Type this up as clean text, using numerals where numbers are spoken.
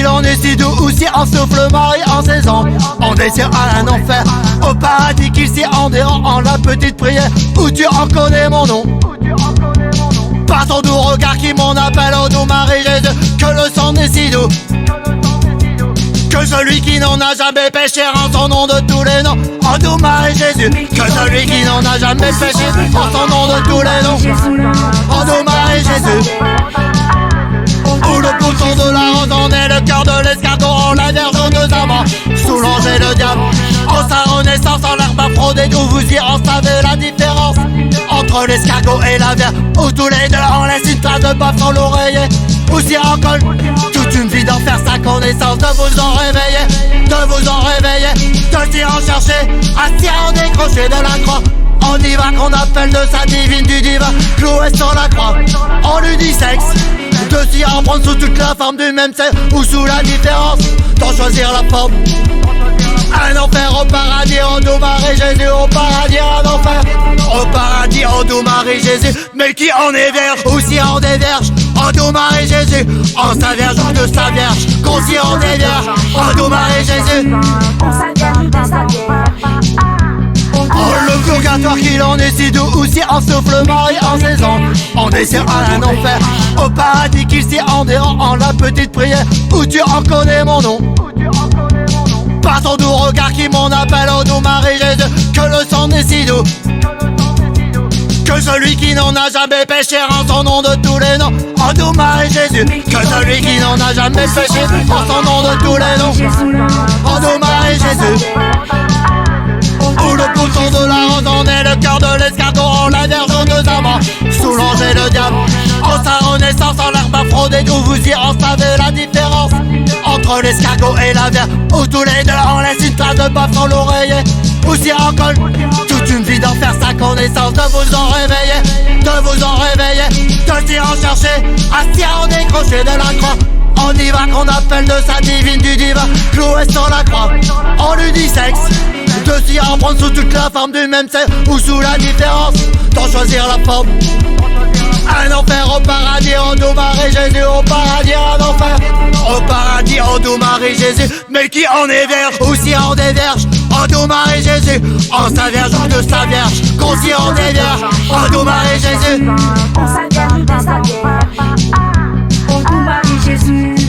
qu'il en est si doux, ou si en souffle Marie en 16 ans. On désire à un enfer, au paradis qu'il s'y en dérange en la petite prière, où tu en connais mon nom. Par ton doux regard qui m'en appelle, oh doux Marie Jésus, que le sang est si doux, que celui qui n'en a jamais péché en son nom de tous les noms. Oh doux Marie Jésus, que celui qui n'en a jamais péché en son nom de tous les noms. Oh doux Marie Jésus, où le bouton de la rose en est le cœur de l'escargot, en la Vierge aux deux amants, sous l'ange et le diable, en sa renaissance, en l'herbe Aphrodite, où vous y en savez la différence entre l'escargot et la Vierge, où tous les deux en laissent une trace de baffe sur l'oreiller, où s'y en colle toute une vie d'en faire sa connaissance, de vous en réveiller, de vous en réveiller, de s'y en chercher, à s'y en décrocher de la croix. On y va qu'on appelle de sa divine du divin, cloué sur la croix, en l'unisexe, de s'y en prendre sous toute la forme du même sexe, ou sous la différence, d'en choisir la forme. Un enfer au paradis, oh doux Marie Jésus, au paradis, un enfer au paradis, oh doux Marie Jésus, mais qui en est vierge, ou si en est vierge, oh doux Marie Jésus, en sa vierge ou de sa vierge, qu'on s'y en est vierge, oh doux Marie Jésus. Oh le purgatoire qu'il en est si doux, ou si en souffle Marie en 16 ans. On désire à un enfer, au paradis qu'il s'y en dérange en la petite prière, où tu en connais mon nom. Par ton doux regard qui m'en appelle, oh doux Marie Jésus, que le sang est si doux, que celui qui n'en a jamais péché en son nom de tous les noms. Oh doux Marie Jésus, que celui qui n'en a jamais péché en son nom de tous les noms. Oh doux Marie Jésus, où le bouton de la rose en est le cœur de l'escargot, en la Vierge aux deux amants, sous l'ange et le diable, en sa renaissance, en l'herbe Aphrodite, où vous y en savez la différence entre l'escargot et la Vierge, où tous les deux en laissent une trace de baffe sur l'oreiller, où s'y en colle toute une vie d'en faire sa connaissance, de vous en réveiller, de vous en réveiller, de s'y en chercher, à s'y en décrocher de la croix. On y va qu'on appelle de sa divine du divin, cloué sur la croix, en l'unisexe, de s'y en prendre sous toute la forme du même sexe, ou sous la différence, d'en choisir la forme. Un enfer au paradis, oh doux Marie Jésus, au paradis, un enfer au paradis, oh doux Marie Jésus, mais qui en est vierge, ou si en est vierge, oh doux Marie Jésus, en sa vierge ou de sa vierge, qu'on s'y en est vierge, oh doux Marie Jésus. On s'alterne dans sa vie, oh doux Marie Jésus.